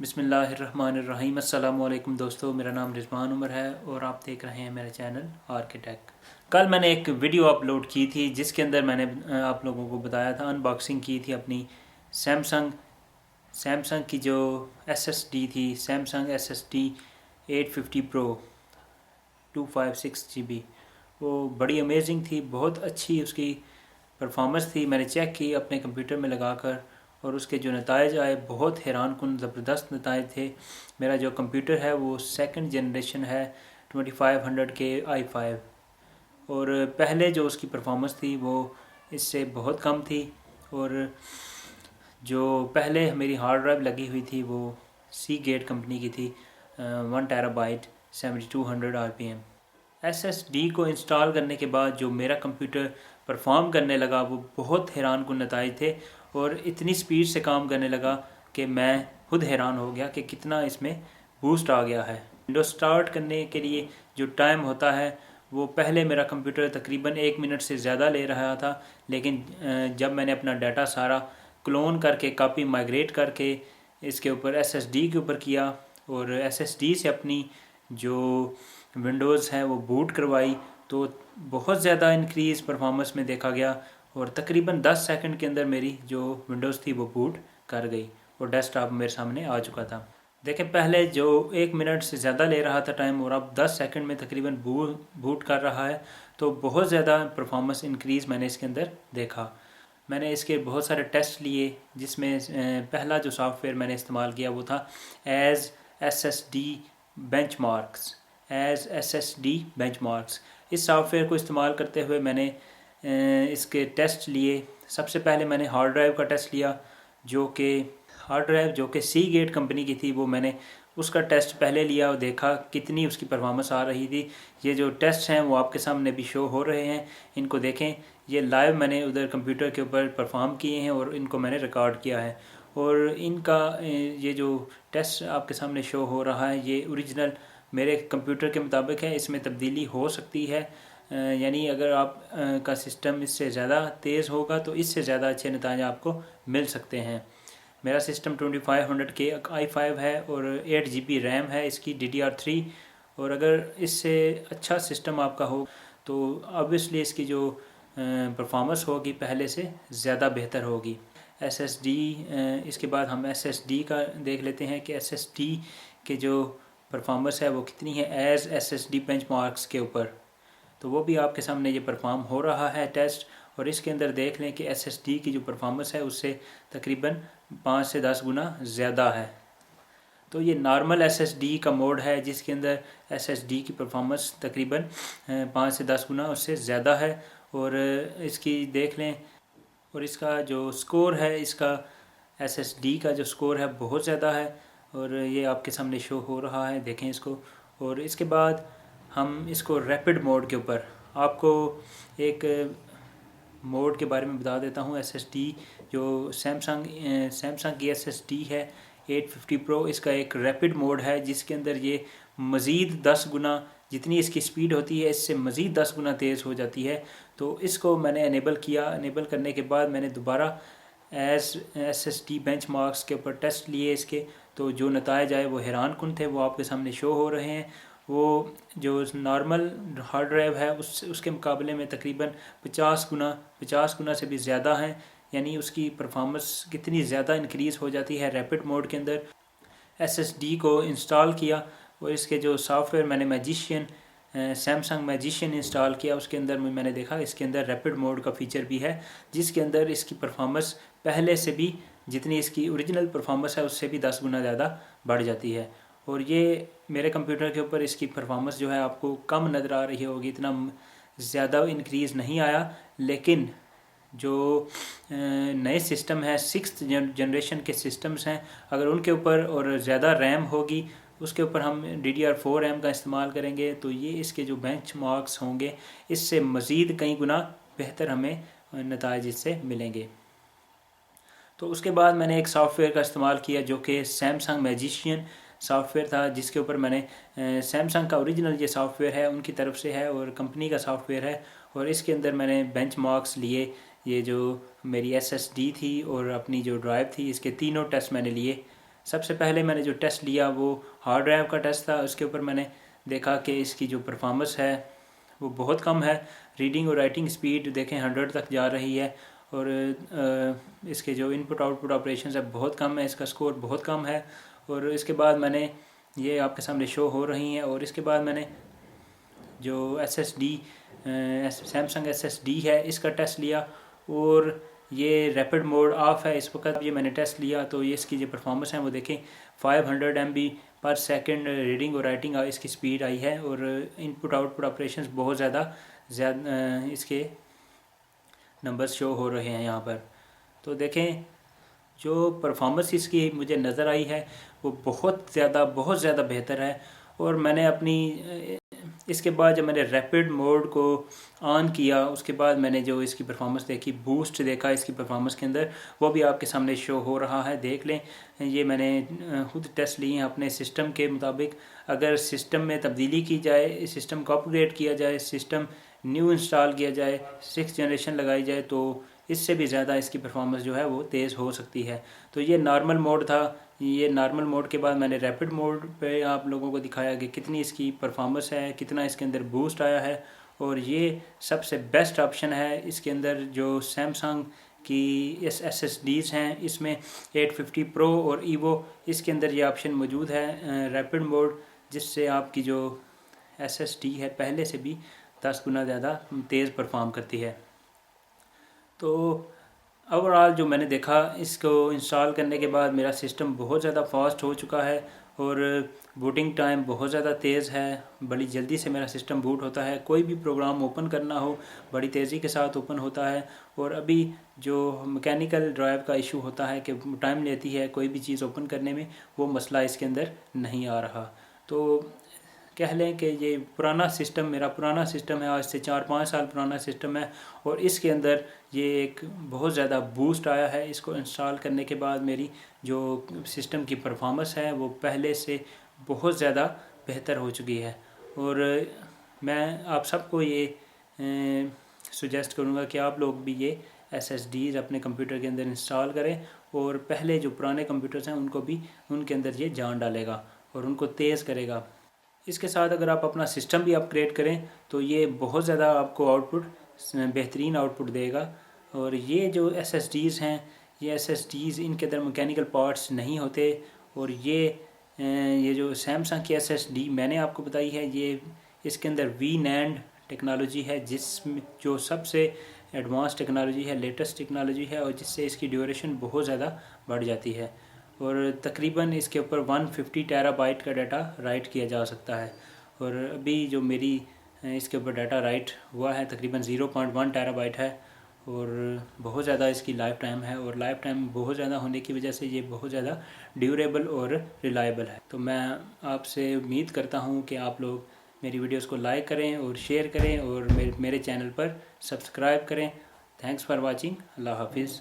بسم اللہ الرحمن الرحیم۔ السلام علیکم دوستو، میرا نام رضوان عمر ہے اور آپ دیکھ رہے ہیں میرا چینل آرکیٹیک۔ کل میں نے ایک ویڈیو اپلوڈ کی تھی جس کے اندر میں نے آپ لوگوں کو بتایا تھا، انباکسنگ کی تھی اپنی سیمسنگ کی جو ایس ایس ڈی تھی، سیمسنگ ایس ایس ڈی 850 پرو 256 GB۔ وہ بڑی امیزنگ تھی، بہت اچھی اس کی پرفارمنس تھی۔ میں نے چیک کی اپنے کمپیوٹر میں لگا کر اور اس کے جو نتائج آئے بہت حیران کن زبردست نتائج تھے۔ میرا جو کمپیوٹر ہے وہ سیکنڈ جنریشن ہے 2500 کے i5، اور پہلے جو اس کی پرفارمنس تھی وہ اس سے بہت کم تھی، اور جو پہلے میری ہارڈ ڈرائیو لگی ہوئی تھی وہ سی گیٹ کمپنی کی تھی، 1 TB 7200 RPM۔ S S D کو انسٹال کرنے کے بعد جو میرا کمپیوٹر پرفارم کرنے لگا وہ بہت حیران کن نتائج تھے، اور اتنی سپیڈ سے کام کرنے لگا کہ میں خود حیران ہو گیا کہ کتنا اس میں بوسٹ آ گیا ہے۔ ونڈوز سٹارٹ کرنے کے لیے جو ٹائم ہوتا ہے وہ پہلے میرا کمپیوٹر تقریباً 1 منٹ سے زیادہ لے رہا تھا، لیکن جب میں نے اپنا ڈیٹا سارا کلون کر کے کاپی مائگریٹ کر کے اس کے اوپر ایس ایس ڈی کے اوپر کیا اور ایس ایس ڈی سے اپنی جو ونڈوز ہے وہ بوٹ کروائی، تو بہت زیادہ انکریز پرفارمنس میں دیکھا گیا، اور تقریباً 10 سیکنڈ کے اندر میری جو ونڈوز تھی وہ بوٹ کر گئی اور ڈیسک ٹاپ میرے سامنے آ چکا تھا۔ دیکھیں پہلے جو 1 منٹ سے زیادہ لے رہا تھا ٹائم، اور اب 10 سیکنڈ میں تقریباً بوٹ کر رہا ہے، تو بہت زیادہ پرفارمنس انکریز میں نے اس کے اندر دیکھا۔ میں نے اس کے بہت سارے ٹیسٹ لیے، جس میں پہلا جو سافٹ ویئر میں نے استعمال کیا وہ تھا as S S D benchmarks. اس سافٹ ویئر کو استعمال کرتے ہوئے میں نے اس کے ٹیسٹ لیے۔ سب سے پہلے میں نے ہارڈ ڈرائیو کا ٹیسٹ لیا، جو کہ سی گیٹ کمپنی کی تھی، وہ میں نے اس کا ٹیسٹ پہلے لیا اور دیکھا کتنی اس کی پرفارمنس آ رہی تھی۔ یہ جو ٹیسٹ ہیں وہ آپ کے سامنے بھی شو ہو رہے ہیں، ان کو دیکھیں۔ یہ لائیو میں نے ادھر کمپیوٹر کے اوپر پرفارم کیے ہیں اور ان کو میں نے ریکارڈ کیا ہے، اور ان کا یہ جو ٹیسٹ آپ کے سامنے شو ہو رہا ہے یہ اوریجنل میرے کمپیوٹر کے مطابق ہے۔ اس میں تبدیلی ہو سکتی ہے، یعنی اگر آپ کا سسٹم اس سے زیادہ تیز ہوگا تو اس سے زیادہ اچھے نتائج آپ کو مل سکتے ہیں۔ میرا سسٹم 2500 کے i5 ہے اور 8 GB ریم ہے اس کی DDR3، اور اگر اس سے اچھا سسٹم آپ کا ہو تو obviously اس کی جو پرفارمنس ہوگی پہلے سے زیادہ بہتر ہوگی۔ ایس ایس ڈی، اس کے بعد ہم ایس ایس ڈی کا دیکھ لیتے ہیں کہ ایس ایس ڈی کے جو پرفارمنس ہے وہ کتنی ہے as S S D bench marks کے اوپر، تو وہ بھی آپ کے سامنے یہ پرفارم ہو رہا ہے ٹیسٹ، اور اس کے اندر دیکھ لیں کہ ایس ایس ڈی کی جو پرفارمنس ہے اس سے تقریباً 5 سے 10 گنا زیادہ ہے۔ تو یہ نارمل ایس ایس ڈی کا موڈ ہے جس کے اندر ایس ایس ڈی کی پرفارمنس تقریباً 5 سے 10 گنا اس سے زیادہ ہے، اور اس کی دیکھ لیں، اور اس کا جو سکور ہے، اس کا ایس ایس ڈی کا جو سکور ہے بہت زیادہ ہے، اور یہ آپ کے سامنے شو ہو رہا ہے، دیکھیں اس کو۔ اور اس کے بعد ہم اس کو ریپڈ موڈ کے اوپر، آپ کو ایک موڈ کے بارے میں بتا دیتا ہوں۔ ایس ایس ڈی جو سیمسنگ کی ایس ایس ڈی ہے 850 پرو، اس کا ایک ریپڈ موڈ ہے جس کے اندر یہ مزید 10 گنا، جتنی اس کی سپیڈ ہوتی ہے اس سے مزید 10 گنا تیز ہو جاتی ہے۔ تو اس کو میں نے انیبل کیا، انیبل کرنے کے بعد میں نے دوبارہ S S D bench marks کے اوپر ٹیسٹ لیے اس کے، تو جو نتائج آئے وہ حیران کن تھے، وہ آپ کے سامنے شو ہو رہے ہیں۔ وہ جو نارمل ہارڈ ڈرائیو ہے اس کے مقابلے میں تقریباً 50 گنا سے بھی زیادہ ہیں، یعنی اس کی پرفارمنس کتنی زیادہ انکریز ہو جاتی ہے ریپڈ موڈ کے اندر۔ ایس ایس ڈی کو انسٹال کیا، اور اس کے جو سافٹ ویئر میں نے سیمسنگ میجیشین انسٹال کیا، اس کے اندر میں نے دیکھا اس کے اندر ریپڈ موڈ کا فیچر بھی ہے، جس کے اندر اس کی پرفارمنس پہلے سے بھی، جتنی اس کی اوریجنل پرفارمنس ہے اس سے بھی 10 گنا زیادہ بڑھ جاتی ہے۔ اور یہ میرے کمپیوٹر کے اوپر اس کی پرفارمنس جو ہے آپ کو کم نظر آ رہی ہوگی، اتنا زیادہ انکریز نہیں آیا، لیکن جو نئے سسٹم ہے 6th جنریشن کے سسٹمز ہیں، اگر ان کے اوپر اور زیادہ ریم ہوگی، اس کے اوپر ہم DDR4 ریم کا استعمال کریں گے، تو یہ اس کے جو بینچ مارکس ہوں گے اس سے مزید کئی گنا بہتر ہمیں نتائج اس سے ملیں گے۔ تو اس کے بعد میں نے ایک سافٹ ویئر کا استعمال کیا جو کہ سیمسنگ میجیشین سافٹ ویئر تھا، جس کے اوپر میں نے سیمسنگ کا اوریجنل یہ سافٹ ویئر ہے، ان کی طرف سے ہے اور کمپنی کا سافٹ ویئر ہے، اور اس کے اندر میں نے بینچ مارکس لیے۔ یہ جو میری ایس ایس ڈی تھی اور اپنی جو ڈرائیو تھی، اس کے تینوں ٹیسٹ میں نے لیے، سب سے پہلے میں نے جو ٹیسٹ لیا وہ ہارڈ ڈرائیو کا ٹیسٹ تھا. اس کے اوپر میں نے دیکھا کہ اس کی جو پرفارمنس ہے وہ بہت کم ہے. ریڈنگ اور رائٹنگ سپیڈ دیکھیں 100 تک جا رہی ہے، اور اس کے جو ان پٹ آؤٹ پٹ آپریشنز ہے بہت کم ہے، اس کا سکور بہت کم ہے. اور اس کے بعد میں نے یہ آپ کے سامنے شو ہو رہی ہیں. اور اس کے بعد میں نے جو S S D Samsung S S D ہے اس کا ٹیسٹ لیا، اور یہ ریپڈ موڈ آف ہے اس وقت. یہ میں نے ٹیسٹ لیا تو یہ اس کی جو پرفارمنس ہے وہ دیکھیں 500 MB پر سیکنڈ ریڈنگ اور رائٹنگ اس کی سپیڈ آئی ہے، اور ان پٹ آؤٹ پٹ آپریشنز بہت زیادہ اس کے نمبرز شو ہو رہے ہیں یہاں پر. تو دیکھیں جو پرفارمنس اس کی مجھے نظر آئی ہے وہ بہت زیادہ بہتر ہے. اور میں نے اپنی اس کے بعد جب میں نے ریپڈ موڈ کو آن کیا اس کے بعد میں نے جو اس کی پرفارمنس دیکھی، بوسٹ دیکھا اس کی پرفارمنس کے اندر، وہ بھی آپ کے سامنے شو ہو رہا ہے. دیکھ لیں، یہ میں نے خود ٹیسٹ لیے ہیں اپنے سسٹم کے مطابق. اگر سسٹم میں تبدیلی کی جائے، سسٹم کو اپ گریڈ کیا جائے، سسٹم نیو انسٹال کیا جائے، 6th جنریشن لگائی جائے تو اس سے بھی زیادہ اس کی پرفارمنس جو ہے وہ تیز ہو سکتی ہے. تو یہ نارمل موڈ تھا. یہ نارمل موڈ کے بعد میں نے ریپڈ موڈ پہ آپ لوگوں کو دکھایا کہ کتنی اس کی پرفارمنس ہے، کتنا اس کے اندر بوسٹ آیا ہے. اور یہ سب سے بیسٹ آپشن ہے اس کے اندر جو سیمسنگ کی ایس ایس ڈیز ہیں، اس میں 850 پرو اور ایوو اس کے اندر یہ آپشن موجود ہے ریپڈ موڈ، جس سے آپ کی جو ایس ایس ڈی ہے پہلے سے بھی 10 گنا زیادہ تیز پرفارم کرتی ہے. تو اوورآل جو میں نے دیکھا اس کو انسٹال کرنے کے بعد میرا سسٹم بہت زیادہ فاسٹ ہو چکا ہے، اور بوٹنگ ٹائم بہت زیادہ تیز ہے. بڑی جلدی سے میرا سسٹم بوٹ ہوتا ہے. کوئی بھی پروگرام اوپن کرنا ہو بڑی تیزی کے ساتھ اوپن ہوتا ہے. اور ابھی جو مکینیکل ڈرائیو کا ایشو ہوتا ہے کہ ٹائم لیتی ہے کوئی بھی چیز اوپن کرنے میں، وہ مسئلہ اس کے اندر نہیں آ رہا. تو کہہ لیں کہ یہ میرا پرانا سسٹم ہے، آج سے 4-5 سال پرانا سسٹم ہے، اور اس کے اندر یہ ایک بہت زیادہ بوسٹ آیا ہے. اس کو انسٹال کرنے کے بعد میری جو سسٹم کی پرفارمنس ہے وہ پہلے سے بہت زیادہ بہتر ہو چکی ہے. اور میں آپ سب کو یہ سجیسٹ کروں گا کہ آپ لوگ بھی یہ ایس ایس ڈیز اپنے کمپیوٹر کے اندر انسٹال کریں، اور پہلے جو پرانے کمپیوٹرز ہیں ان کے اندر یہ جان ڈالے گا اور ان کو تیز کرے گا. اس کے ساتھ اگر آپ اپنا سسٹم بھی اپ گریڈ کریں تو یہ بہت زیادہ آپ کو بہترین آؤٹ پٹ دے گا. اور یہ جو ایس ایس ڈیز ہیں، یہ ایس ایس ڈیز ان کے اندر مکینیکل پارٹس نہیں ہوتے. اور یہ جو سیمسنگ کی ایس ایس ڈی میں نے آپ کو بتائی ہے، یہ اس کے اندر وی نینڈ ٹیکنالوجی ہے، جو سب سے ایڈوانس ٹیکنالوجی ہے، لیٹسٹ ٹیکنالوجی ہے، اور جس سے اس کی ڈیوریشن بہت زیادہ بڑھ جاتی ہے. اور تقریباً اس کے اوپر 150 ٹیرا بائٹ کا ڈیٹا رائٹ کیا جا سکتا ہے. اور ابھی جو میری اس کے اوپر ڈیٹا رائٹ ہوا ہے تقریباً 0.1 ٹیرا بائٹ ہے، اور بہت زیادہ اس کی لائف ٹائم ہے. اور لائف ٹائم بہت زیادہ ہونے کی وجہ سے یہ بہت زیادہ ڈیوریبل اور ریلائبل ہے. تو میں آپ سے امید کرتا ہوں کہ آپ لوگ میری ویڈیوز کو لائک کریں اور شیئر کریں، اور میرے چینل پر سبسکرائب کریں. Thanks for watching. اللہ حافظ.